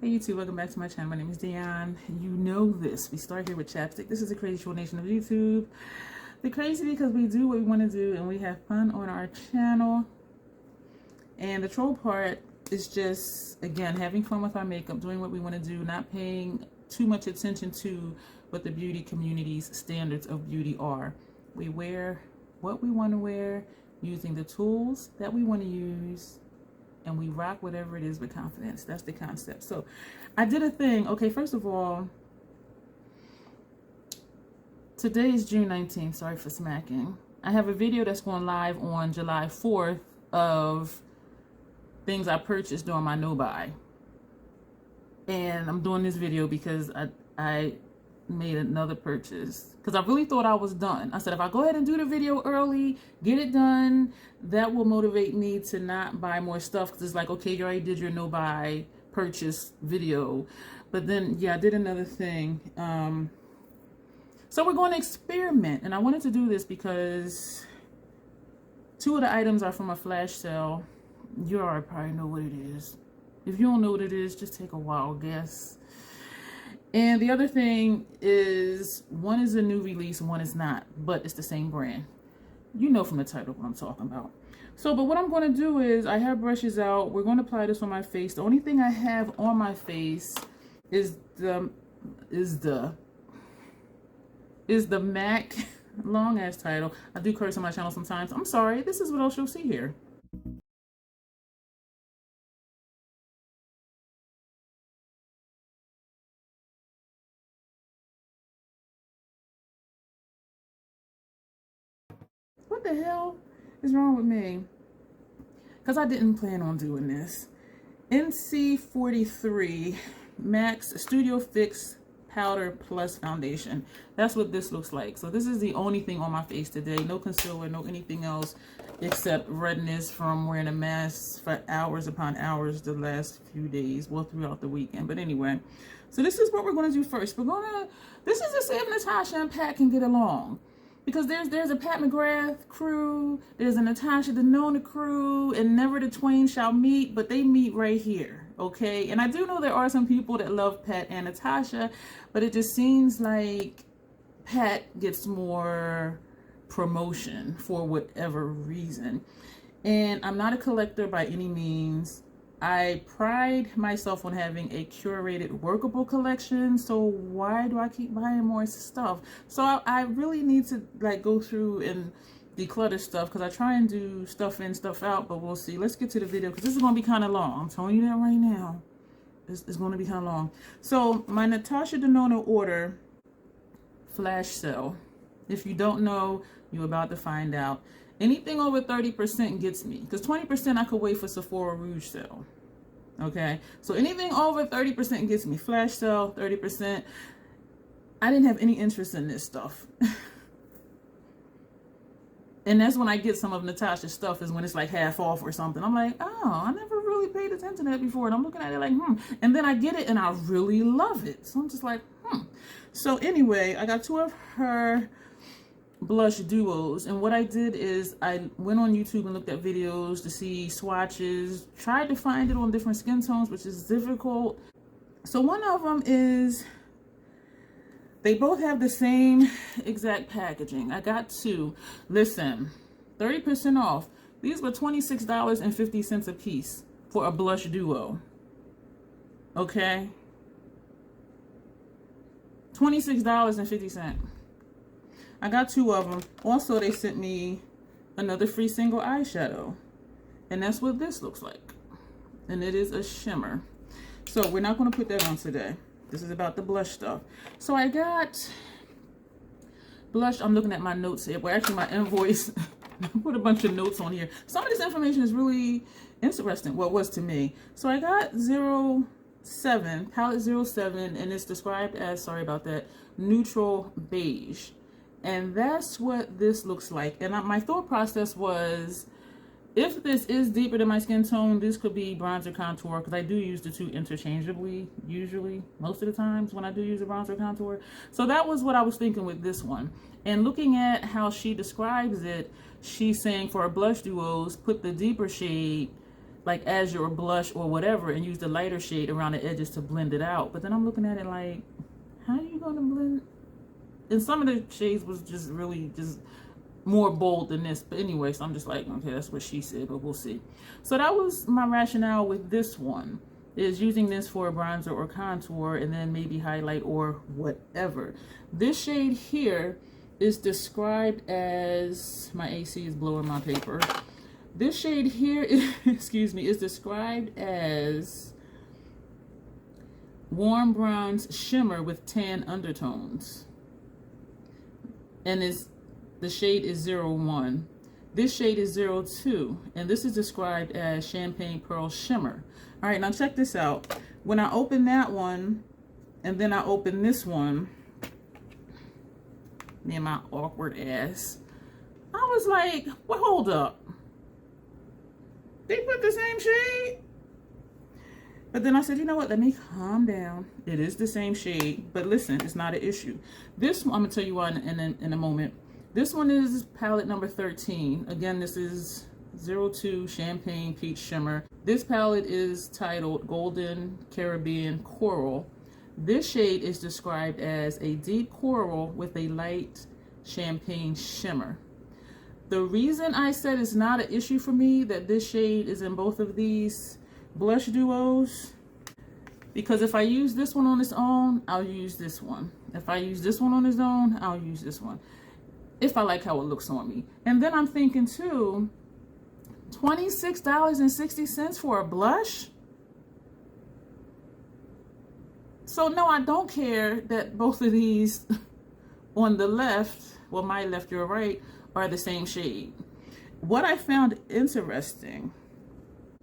Hey YouTube, welcome back to my channel. My name is Dion. You know this. We start here with chapstick. This is the crazy troll nation of YouTube. The crazy because we do what we want to do and we have fun on our channel. And the troll part is just, again, having fun with our makeup, doing what we want to do, not paying too much attention to what the beauty community's standards of beauty are. We wear what we want to wear, using the tools that we want to use, and we rock whatever it is with confidence. That's the concept. So I did a thing. Okay, first of all, today is June 19th. Sorry for smacking. I have a video that's going live on July 4th of things I purchased during my no-buy. And I'm doing this video because I made another purchase because I really thought I was done. I said, if I go ahead and do the video early, get it done, that will motivate me to not buy more stuff, because it's like, okay, you already did your no buy purchase video. But then yeah, I did another thing. So we're going to experiment, and I wanted to do this because two of the items are from a flash sale. You already probably know what it is. If you don't know what it is, just take a wild guess. And the other thing is, one is a new release, one is not, but it's the same brand. You know from the title what I'm talking about. So, but what I'm going to do is, I have brushes out. We're going to apply this on my face. The only thing I have on my face is the MAC, long ass title. I do curse on my channel sometimes. I'm sorry. This is what else you'll see here. What the hell is wrong with me? Because I didn't plan on doing this. NC43 Max Studio Fix Powder Plus Foundation. That's what this looks like. So this is the only thing on my face today. No concealer, no anything else except redness from wearing a mask for hours upon hours the last few days, well, throughout the weekend. But anyway, so this is what we're going to do first. This is to see if Natasha and Pat can get along. Because there's a Pat McGrath crew, there's a Natasha Denona crew, and never the twain shall meet, but they meet right here, okay? And I do know there are some people that love Pat and Natasha, but it just seems like Pat gets more promotion for whatever reason. And I'm not a collector by any means. I pride myself on having a curated, workable collection, so why do I keep buying more stuff? So I really need to like go through and declutter stuff, because I try and do stuff in, stuff out, but we'll see. Let's get to the video, because this is going to be kind of long. I'm telling you that right now. It's going to be kind of long. So my Natasha Denona order flash sale. If you don't know, you're about to find out. Anything over 30% gets me, because 20% I could wait for Sephora Rouge sale. Okay, so anything over 30% gets me. Flash sale, 30%. I didn't have any interest in this stuff. And that's when I get some of Natasha's stuff, is when it's like half off or something. I'm like, oh, I never really paid attention to that before. And I'm looking at it like, And then I get it and I really love it. So I'm just like, So anyway, I got two of her blush duos, and what I did is I went on YouTube and looked at videos to see swatches, tried to find it on different skin tones, which is difficult. So one of them is, they both have the same exact packaging. I got two. Listen, 30% off. These were $26.50 a piece for a blush duo. Okay, $26.50. I got two of them. Also, they sent me another free single eyeshadow. And that's what this looks like. And it is a shimmer. So we're not going to put that on today. This is about the blush stuff. So I got blush. I'm looking at my notes here. Well, actually my invoice. I put a bunch of notes on here. Some of this information is really interesting. Well, it was to me. So I got 07, palette 07. And it's described as, sorry about that, neutral beige. And that's what this looks like. And my thought process was, if this is deeper than my skin tone, this could be bronzer contour, because I do use the two interchangeably, usually, most of the times when I do use a bronzer contour. So that was what I was thinking with this one. And looking at how she describes it, she's saying for her blush duos, put the deeper shade like as your blush or whatever, and use the lighter shade around the edges to blend it out. But then I'm looking at it like, how are you going to blend? And some of the shades was just really just more bold than this. But anyway, so I'm just like, okay, that's what she said, but we'll see. So that was my rationale with this one, is using this for a bronzer or contour and then maybe highlight or whatever. This shade here is described as, my AC is blowing my paper. This shade here is, excuse me, is described as warm bronze shimmer with tan undertones. And the shade is 01. This shade is 02. And this is described as champagne pearl shimmer. All right, now check this out. When I open that one, and then I open this one, me and my awkward ass, I was like, well, hold up. They put the same shade? But then I said, you know what? Let me calm down. It is the same shade, but listen, it's not an issue. This one, I'm gonna tell you why in a moment. This one is palette number 13. Again, this is 02 Champagne Peach Shimmer. This palette is titled Golden Caribbean Coral. This shade is described as a deep coral with a light champagne shimmer. The reason I said it's not an issue for me that this shade is in both of these blush duos, because if I use this one on its own, I'll use this one. If I use this one on its own, I'll use this one, if I like how it looks on me. And then I'm thinking too, $26.60 for a blush? So no, I don't care that both of these on the left, well, my left, your right, are the same shade. What I found interesting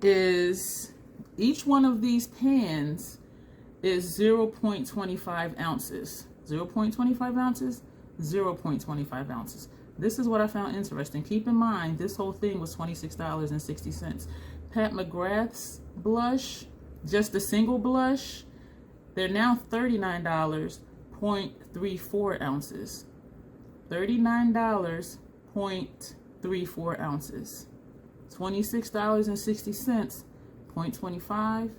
is each one of these pans is 0.25 ounces. 0.25 ounces, 0.25 ounces. This is what I found interesting. Keep in mind, this whole thing was $26.60. Pat McGrath's blush, just a single blush, they're now $39, 0.34 ounces. $39, 0.34 ounces. $26.60, 0.25,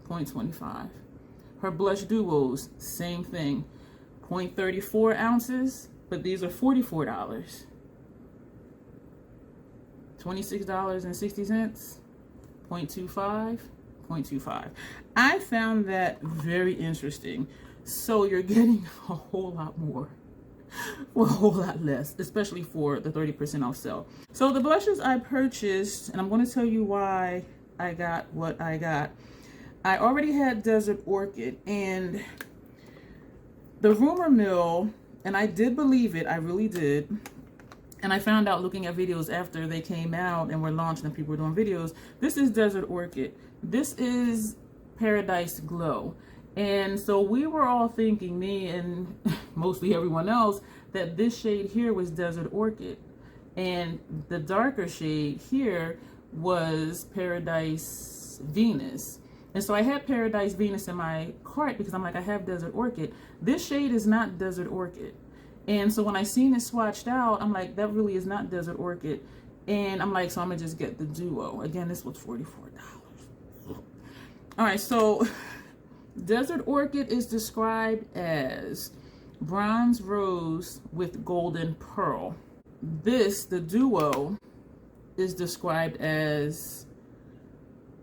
0.25. Her blush duos, same thing. 0.34 ounces, but these are $44. $26.60, 0.25, 0.25. I found that very interesting. So you're getting a whole lot more for a whole lot less, especially for the 30% off sale. So the blushes I purchased, and I'm going to tell you why I got what I got. I already had Desert Orchid, and the rumor mill, and I did believe it, I really did. And I found out looking at videos after they came out and were launched and people were doing videos, this is Desert Orchid. This is Paradise Glow. And so we were all thinking, me and mostly everyone else, that this shade here was Desert Orchid. And the darker shade here was Paradise Venus. And so I had Paradise Venus in my cart because I'm like, I have Desert Orchid. This shade is not Desert Orchid. And so when I seen it swatched out, I'm like, that really is not Desert Orchid. And I'm like, so I'm gonna just get the duo. Again, this was $44. All right, so Desert Orchid is described as bronze rose with golden pearl. This, the duo, is described as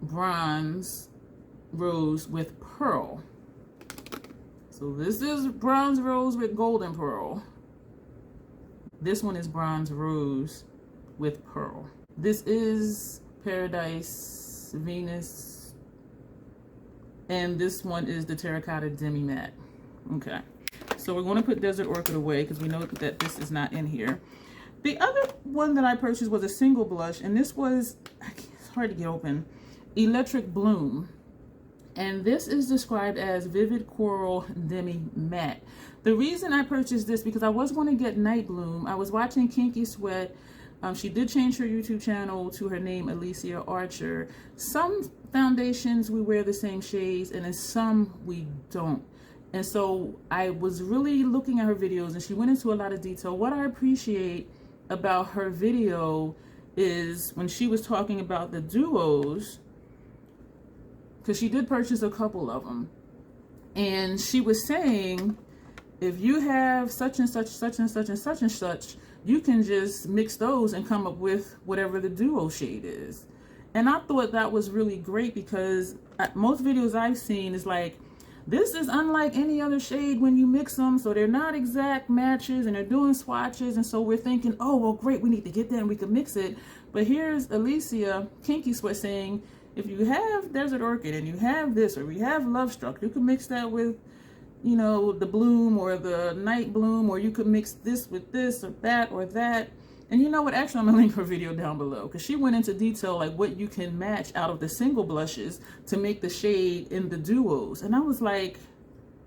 bronze rose with pearl. So this is bronze rose with golden pearl. This one is bronze rose with pearl. This is Paradise Venus. And this one is the Terracotta Demi Matte. Okay. So we're going to put Desert Orchid away because we know that this is not in here. The other one that I purchased was a single blush. And this was, it's hard to get open, Electric Bloom. And this is described as Vivid Coral Demi Matte. The reason I purchased this because I was going to get Night Bloom. I was watching Kinky Sweat. She did change her YouTube channel to her name, Alicia Archer. Some foundations we wear the same shades, and in some we don't. And so I was really looking at her videos, and she went into a lot of detail. What I appreciate about her video is when she was talking about the duos, because she did purchase a couple of them. And she was saying, if you have such and such, such and such and such and such, you can just mix those and come up with whatever the duo shade is. And I thought that was really great, because most videos I've seen is like, this is unlike any other shade when you mix them, so they're not exact matches and they're doing swatches. And so we're thinking, oh, well, great, we need to get that and we can mix it. But here's Alicia Kinky Sweat saying, if you have Desert Orchid and you have this, or you have Love Struck, you can mix that with, you know, the Bloom or the Night Bloom, or you could mix this with this or that or that. And you know what, actually I'm gonna link her video down below, because she went into detail like what you can match out of the single blushes to make the shade in the duos. And I was like,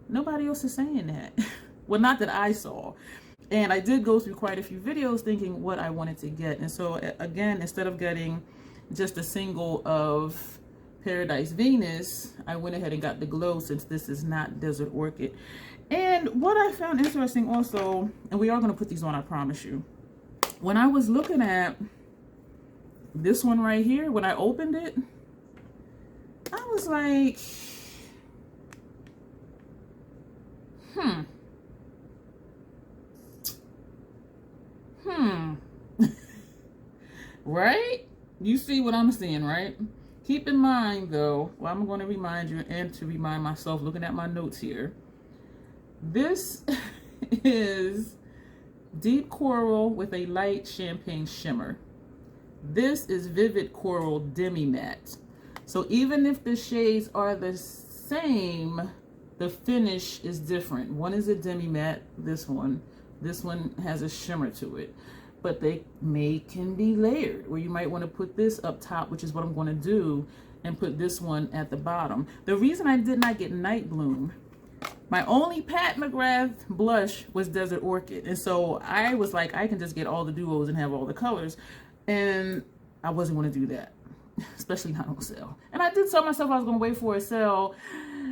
nobody else is saying that. Well, not that I saw. And I did go through quite a few videos thinking what I wanted to get. And so again, instead of getting just a single of Paradise Venus, I went ahead and got the Glow, since this is not Desert Orchid. And what I found interesting also, and we are going to put these on, I promise you, when I was looking at this one right here, when I opened it, I was like, right? You see what I'm seeing, right? Keep in mind though, well, I'm going to remind you and to remind myself, looking at my notes here, this is deep coral with a light champagne shimmer. This is vivid coral demi matte. So even if the shades are the same, the finish is different. One is a demi matte, this one has a shimmer to it, but they can be layered, where you might want to put this up top, which is what I'm going to do, and put this one at the bottom. The reason I did not get Night Bloom, my only Pat McGrath blush was Desert Orchid. And so I was like, I can just get all the duos and have all the colors. And I wasn't going to do that, especially not on sale. And I did tell myself I was going to wait for a sale.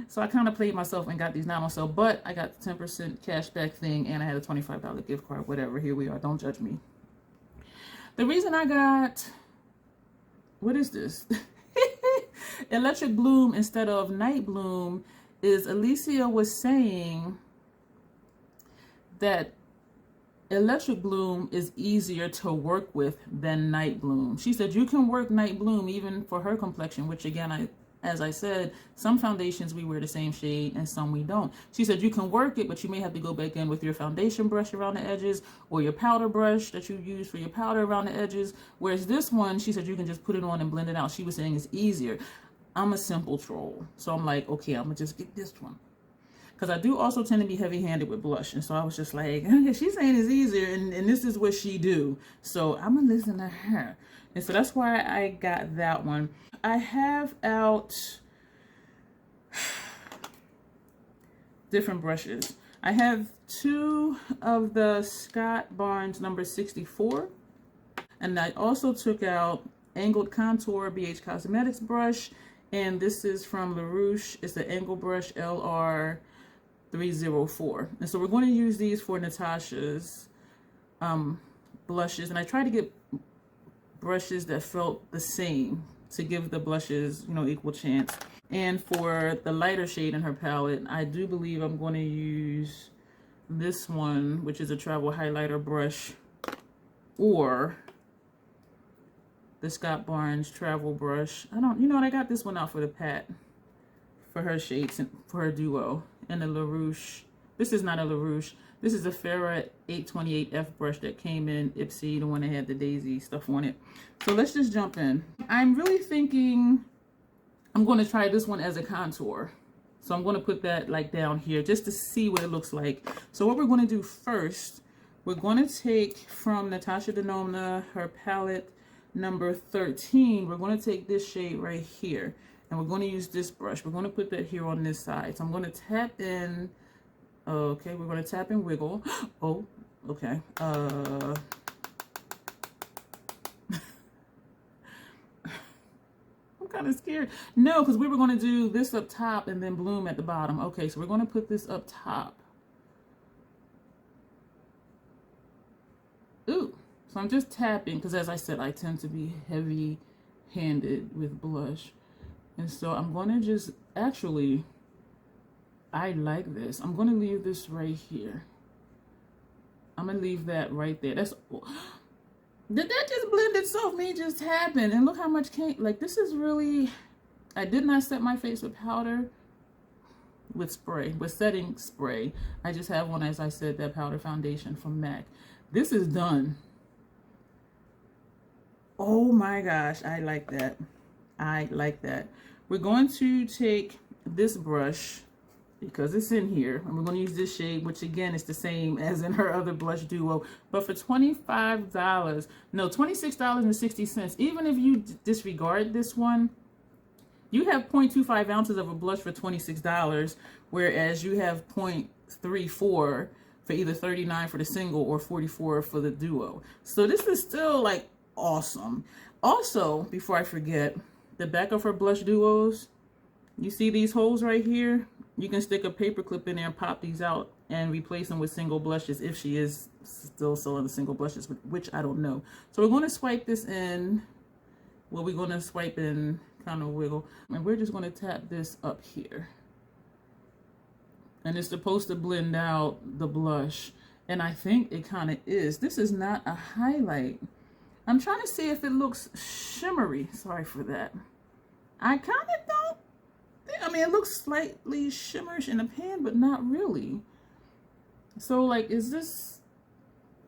So I kind of played myself and got these not on sale. But I got the 10% cashback thing, and I had a $25 gift card, whatever. Here we are. Don't judge me. The reason I got, what is this? Electric Bloom instead of Night Bloom is Alicia was saying that Electric Bloom is easier to work with than Night Bloom. She said you can work Night Bloom even for her complexion, which again, as I said, some foundations we wear the same shade and some we don't. She said you can work it, but you may have to go back in with your foundation brush around the edges, or your powder brush that you use for your powder around the edges. Whereas this one, she said you can just put it on and blend it out. She was saying it's easier. I'm a simple troll, so I'm like, okay, I'm gonna just get this one, because I do also tend to be heavy-handed with blush. And so I was just like, okay, she's saying it's easier, and this is what she do, so I'm gonna listen to her. And so that's why I got that one. I have out different brushes. I have two of the Scott Barnes number 64, and I also took out Angled Contour BH Cosmetics brush, and this is from LaRouche. It's the angle brush LR304. And so we're going to use these for Natasha's blushes. And I tried to get brushes that felt the same to give the blushes, you know, equal chance. And for the lighter shade in her palette, I do believe I'm going to use this one, which is a travel highlighter brush, or the Scott Barnes travel brush. I don't, you know what, I got this one out for the Pat, for her shades and for her duo. And the LaRouche, this is not a LaRouche, this is a Farrah 828F brush that came in Ipsy, the one that had the daisy stuff on it. So let's just jump in. I'm really thinking I'm going to try this one as a contour. So I'm going to put that like down here just to see what it looks like. So what we're going to do first, we're going to take from Natasha Denona, her palette number 13, we're going to take this shade right here, and we're going to use this brush. We're going to put that here on this side. So I'm going to tap in, okay, we're going to tap and wiggle. Oh, okay. I'm kind of scared. No, because we were going to do this up top and then bloom at the bottom. Okay, so we're going to put this up top. Ooh. So I'm just tapping, because as I said, I tend to be heavy-handed with blush. And so I'm going to just, actually, I like this. I'm going to leave this right here. I'm going to leave that right there. That's, did that just blend itself? Me just happened. And look how much came, like this is really, I did not set my face with powder, with spray, with setting spray. I just have one, as I said, that powder foundation from MAC. This is done. Oh my gosh, I like that. I like that. We're going to take this brush because it's in here, and we're going to use this shade, which again is the same as in her other blush duo, but for $25, no, $26.60. Even if you disregard this one, you have 0.25 ounces of a blush for $26, whereas you have 0.34 for either $39 for the single or $44 for the duo. So this is still like awesome. Also, before I forget, the back of her blush duos, you see these holes right here? You can stick a paper clip in there and pop these out and replace them with single blushes if she is still selling the single blushes, which I don't know. So we're going to swipe this in. Well, we're going to swipe in, kind of wiggle, and we're just going to tap this up here. And it's supposed to blend out the blush, and I think it kind of is. This is not a highlight. I'm trying to see if it looks shimmery. Sorry for that. I kind of don't. I mean, it looks slightly shimmerish in the pan, but not really. So, like, is this,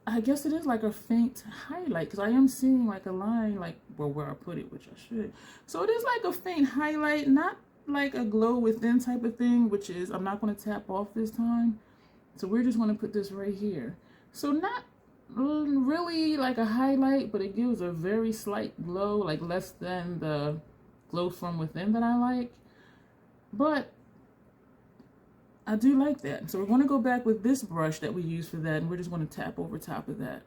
I guess it is like a faint highlight, because I am seeing like a line, like, well, where I put it, which I should. So it is like a faint highlight, not like a glow within type of thing, which is, I'm not going to tap off this time. So we're just going to put this right here. So not really like a highlight, but it gives a very slight glow, like less than the glow from within that I like. But I do like that. So we're going to go back with this brush that we use for that, and we're just going to tap over top of that.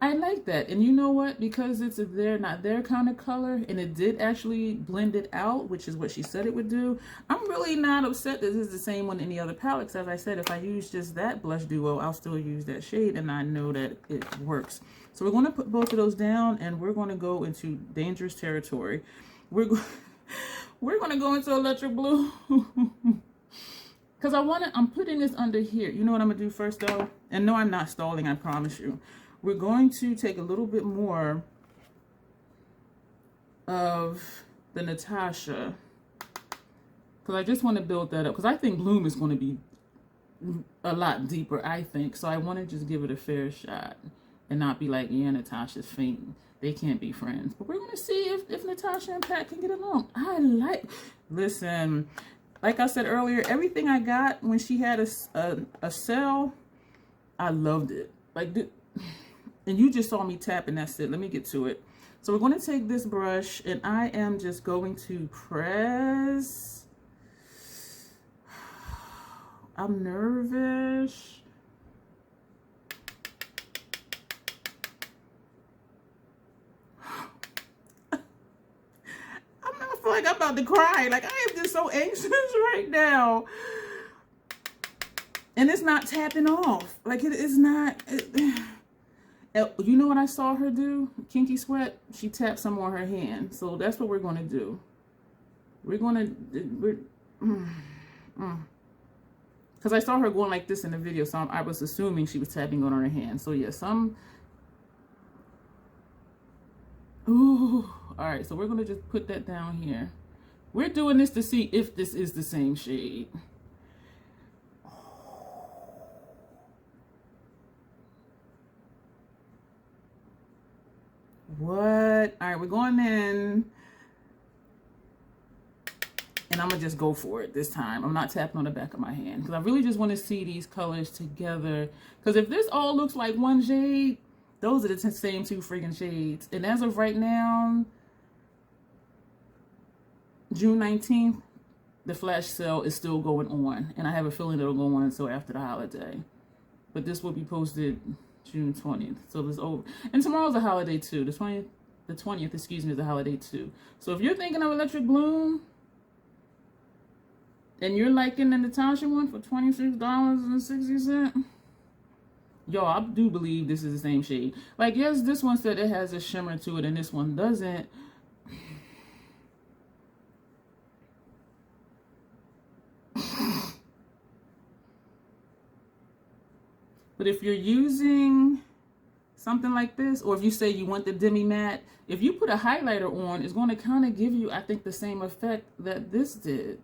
I like that. And you know what? Because it's a there, not there kind of color, and it did actually blend it out, which is what she said it would do, I'm really not upset that this is the same on any other palettes. As I said, if I use just that blush duo, I'll still use that shade, and I know that it works. So we're going to put both of those down, and we're going to go into dangerous territory. We're going to go into electric blue. Because I'm putting this under here. You know what I'm going to do first, though? And no, I'm not stalling, I promise you. We're going to take a little bit more of the Natasha. Because I just want to build that up. Because I think Bloom is going to be a lot deeper, I think. So I want to just give it a fair shot. And not be like, yeah, Natasha's fainting. They can't be friends. But we're going to see if Natasha and Pat can get along. Listen, like I said earlier, everything I got when she had a sale, I loved it. Like, and you just saw me tap, and that's it. Let me get to it. So we're going to take this brush, and I am just going to press. I'm nervous. I feel like I'm about to cry. Like, I am just so anxious right now. And it's not tapping off. Like, it is not. You know what I saw her do? Kinky Sweat. She tapped some on her hand. So that's what we're going to do. We're going to. Because I saw her going like this in the video. So I was assuming she was tapping on her hand. So yeah, Ooh. All right, so we're going to just put that down here. We're doing this to see if this is the same shade. What? All right, we're going in. And I'm going to just go for it this time. I'm not tapping on the back of my hand. Because I really just want to see these colors together. Because if this all looks like one shade, those are the same two freaking shades. And as of right now, June 19th, the flash sale is still going on. And I have a feeling it'll go on until after the holiday. But this will be posted June 20th. So it's over. And tomorrow's a holiday too. The 20th, excuse me, is a holiday too. So if you're thinking of Electric Bloom, and you're liking the Natasha one for $26.60, yo, I do believe this is the same shade. Like, yes, this one said it has a shimmer to it, and this one doesn't. But if you're using something like this, or if you say you want the demi matte, if you put a highlighter on, it's going to kind of give you, I think, the same effect that this did.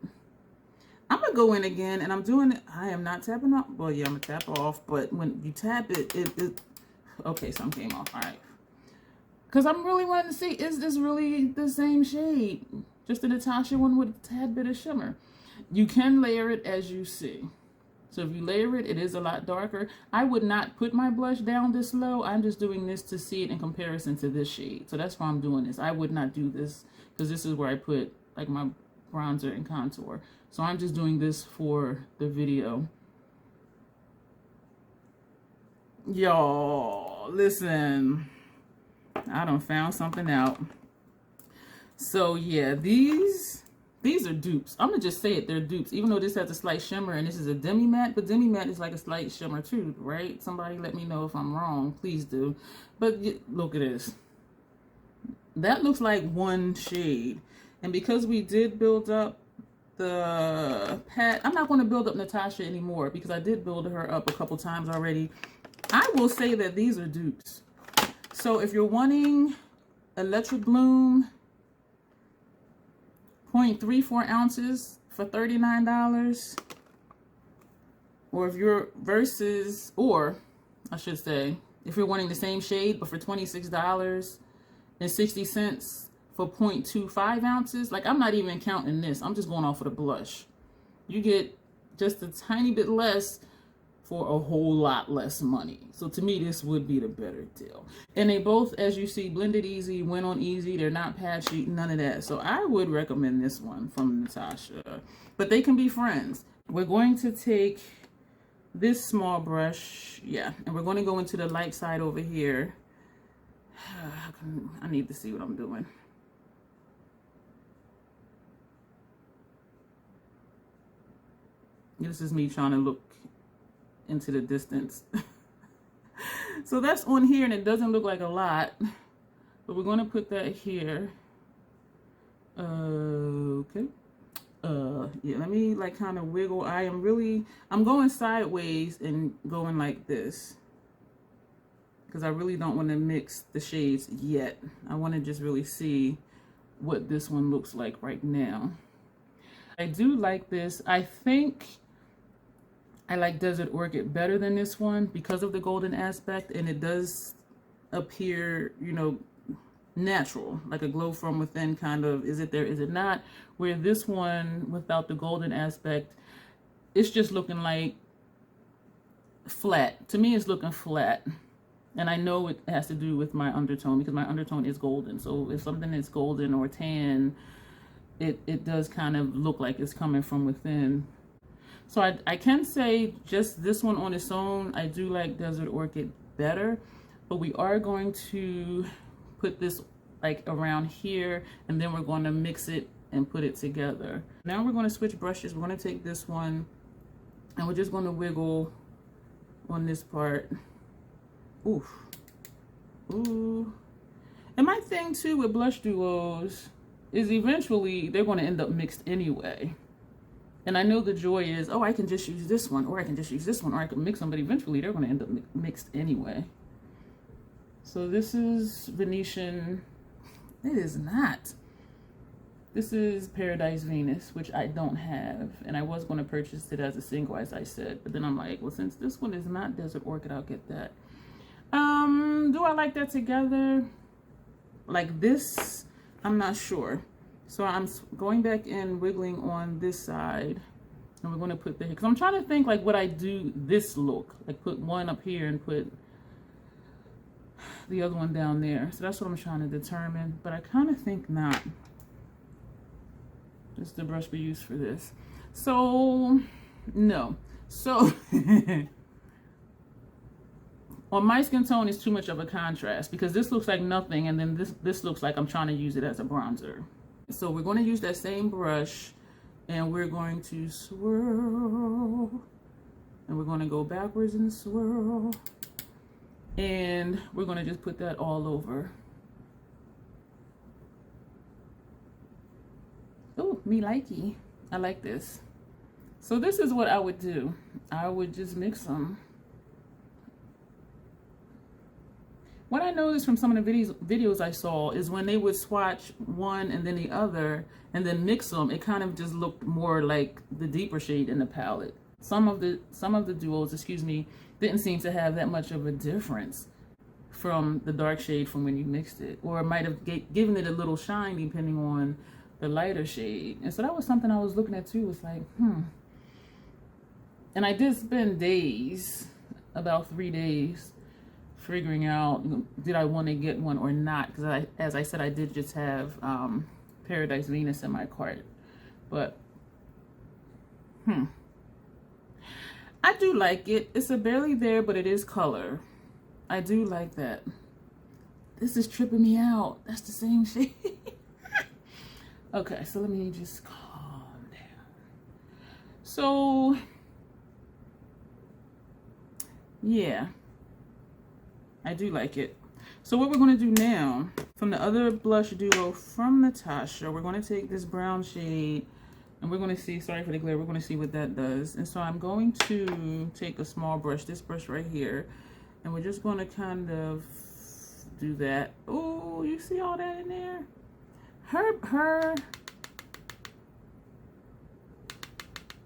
I'm gonna go in again, and I'm doing it. I am not tapping off. Well, yeah, I'm gonna tap off, but when you tap it, okay, some came off. All right, because I'm really wanting to see, is this really the same shade? Just the Natasha one with a tad bit of shimmer. You can layer it as you see. So if you layer it, it is a lot darker. I would not put my blush down this low. I'm just doing this to see it in comparison to this shade. So that's why I'm doing this. I would not do this because this is where I put like my bronzer and contour. So I'm just doing this for the video. Y'all, listen. I done found something out. So yeah, these are dupes. I'm gonna just say it, they're dupes. Even though this has a slight shimmer and this is a demi matte, but demi matte is like a slight shimmer too, right? Somebody let me know if I'm wrong, please do. But look at this. That looks like one shade. And because we did build up the pat, I'm not going to build up Natasha anymore because I did build her up a couple times already. I will say that these are dupes. So if you're wanting Electric Bloom 0.34 ounces for $39, or if you're versus, or I should say, if you're wanting the same shade but for $26.60 for 0.25 ounces, like I'm not even counting this, I'm just going off of the blush. You get just a tiny bit less for a whole lot less money. So to me, this would be the better deal. And they both, as you see, blended easy, went on easy. They're not patchy, none of that. So I would recommend this one from Natasha. But they can be friends. We're going to take this small brush, yeah, and we're going to go into the light side over here. I need to see what I'm doing. This is me trying to look into the distance. So that's on here, and it doesn't look like a lot, but we're going to put that here. Okay. Yeah, let me like kind of wiggle. I'm going sideways and going like this because I really don't want to mix the shades yet. I want to just really see what this one looks like right now. I do like this. I think I like Desert Orchid better than this one because of the golden aspect, and it does appear, you know, natural, like a glow from within kind of, is it there, is it not? Where this one, without the golden aspect, it's just looking like flat. To me, it's looking flat. And I know it has to do with my undertone because my undertone is golden. So if something is golden or tan, it does kind of look like it's coming from within. So I can say just this one on its own, I do like Desert Orchid better, but we are going to put this like around here, and then we're going to mix it and put it together. Now we're going to switch brushes. We're going to take this one and we're just going to wiggle on this part. Oof. Ooh. And my thing too with blush duos is eventually they're going to end up mixed anyway. And I know the joy is, oh, I can just use this one, or I can just use this one, or I can mix them, but eventually they're going to end up mixed anyway. So this is Venetian. It is not. This is Paradise Venus, which I don't have. And I was going to purchase it as a single, as I said. But then I'm like, well, since this one is not Desert Orchid, I'll get that. Do I like that together? Like this? I'm not sure. So I'm going back in, wiggling on this side, and we're going to put the, because I'm trying to think like would I do this look, like put one up here and put the other one down there. So that's what I'm trying to determine, but I kind of think not. This is the brush we use for this. So no. So on my skin tone is too much of a contrast because this looks like nothing, and then this looks like I'm trying to use it as a bronzer. So we're going to use that same brush, and we're going to swirl, and we're going to go backwards and swirl, and we're going to just put that all over. Oh, me likey. I like this. So this is what I would do. I would just mix them. What I noticed from some of the videos I saw is when they would swatch one and then the other and then mix them, it kind of just looked more like the deeper shade in the palette. Some of the duos, excuse me, didn't seem to have that much of a difference from the dark shade from when you mixed it, or it might have given it a little shine depending on the lighter shade. And so that was something I was looking at too. Was like, And I did spend days, about 3 days, figuring out, did I want to get one or not? Because as I said, I did just have Paradise Venus in my cart. But, I do like it. It's a barely there, but it is color. I do like that. This is tripping me out. That's the same shade. Okay, so let me just calm down. So, yeah, I do like it. So what we're going to do now, from the other blush duo from Natasha, we're going to take this brown shade and we're going to see, sorry for the glare, we're going to see what that does. And so I'm going to take a small brush, this brush right here, and we're just going to kind of do that. Oh, you see all that in there?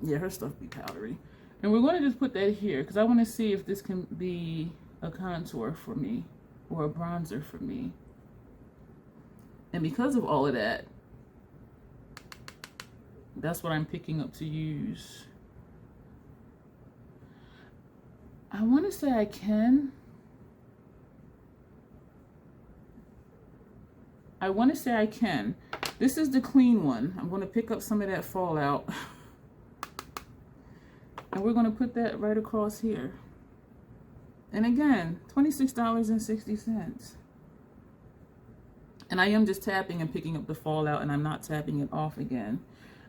Yeah, her stuff be powdery. And we're going to just put that here because I want to see if this can be a contour for me or a bronzer for me. And because of all of that, that's what I'm picking up to use. I want to say I can. This is the clean one. I'm going to pick up some of that fallout. And we're going to put that right across here. And again, $26.60. And I am just tapping and picking up the fallout, and I'm not tapping it off again.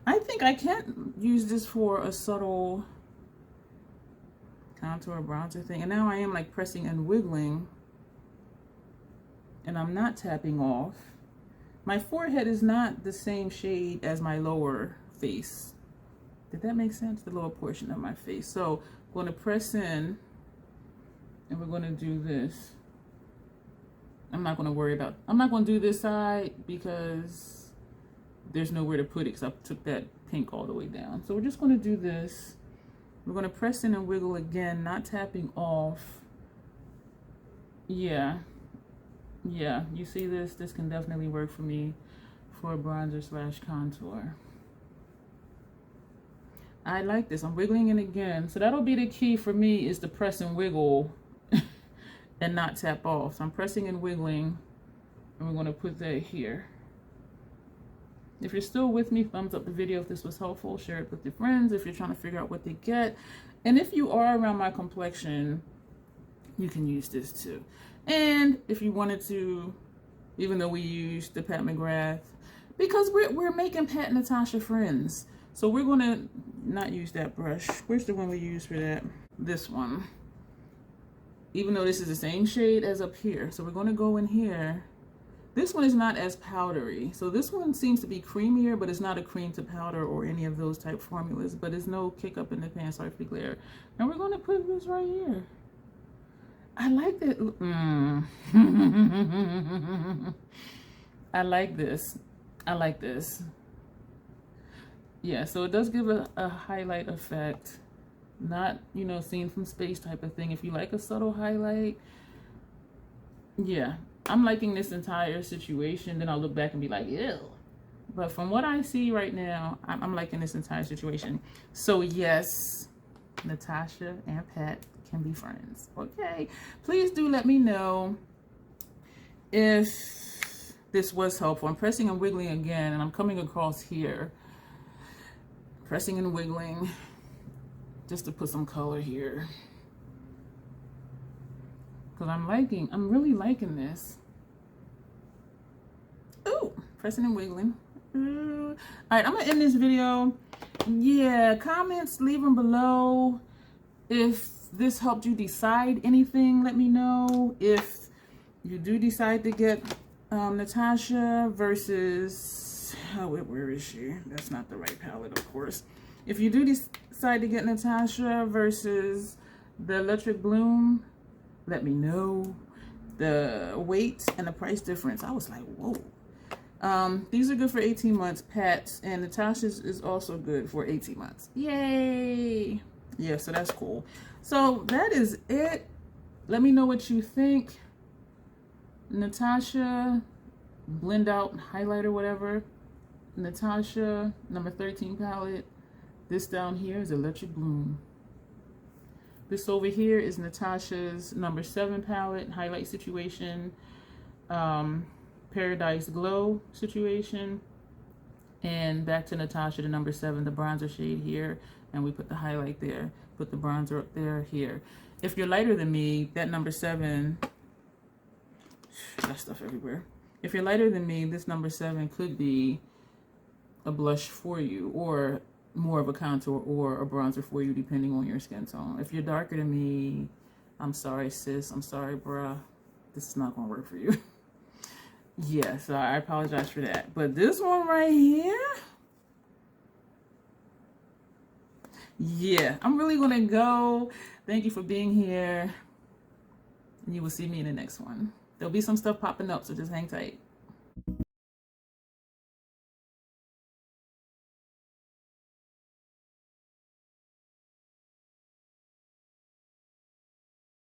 I think I can use this for a subtle contour bronzer thing. And now I am like pressing and wiggling, and I'm not tapping off. My forehead is not the same shade as my lower face. Did that make sense? The lower portion of my face. So I'm going to press in, and we're going to do this. I'm not going to do this side because there's nowhere to put it because I took that pink all the way down. So we're just going to do this. We're going to press in and wiggle again, not tapping off. Yeah, you see this? This can definitely work for me for a bronzer slash contour. I like this. I'm wiggling it again. So that'll be the key for me, is to press and wiggle and not tap off. So I'm pressing and wiggling, and we're going to put that here. If you're still with me, thumbs up the video if this was helpful. Share it with your friends if you're trying to figure out what they get. And if you are around my complexion, you can use this too. And if you wanted to, even though we used the Pat McGrath, because we're making Pat and Natasha friends. So we're going to not use that brush. Where's the one we use for that? This one. Even though this is the same shade as up here. So we're going to go in here. This one is not as powdery. So this one seems to be creamier, but it's not a cream to powder or any of those type formulas. But it's no kick up in the pan, sorry for the glare. And we're going to put this right here. I like that. I like this. I like this. Yeah, so it does give a highlight effect. Not, you know, seen from space type of thing. If you like a subtle highlight, yeah, I'm liking this entire situation. Then I'll look back and be like, ew. But from what I see right now, I'm liking this entire situation. So yes, Natasha and Pat can be friends. Okay, please do let me know if this was helpful. I'm pressing and wiggling again, and I'm coming across here. Pressing and wiggling just to put some color here. Because I'm really liking this. Ooh, pressing and wiggling. Ooh. All right, I'm going to end this video. Yeah, comments, leave them below. If this helped you decide anything, let me know. If you do decide to get Natasha versus, oh, where is she? That's not the right palette, of course. If you do decide to get Natasha versus the Electric Bloom, let me know. the weight and the price difference, I was like, whoa. These are good for 18 months, Pat's, and Natasha's is also good for 18 months. Yay! Yeah, so that's cool. So that is it. Let me know what you think. Natasha, blend out, highlighter, whatever. Natasha, number 13 palette. This down here is Electric Bloom. This over here is Natasha's number 7 palette, highlight situation. Paradise Glow situation, and back to Natasha, the number 7, the bronzer shade here, and we put the highlight there, put the bronzer up there, here. If you're lighter than me, that number 7, got stuff everywhere. If you're lighter than me, this number 7 could be a blush for you, or more of a contour or a bronzer for you, depending on your skin tone. If you're darker than me, I'm sorry, sis, I'm sorry, bruh, this is not gonna work for you. Yeah, so I apologize for that. But this one right here, yeah, I'm really gonna go. Thank you for being here. And you will see me in the next one. There'll be some stuff popping up, so just hang tight.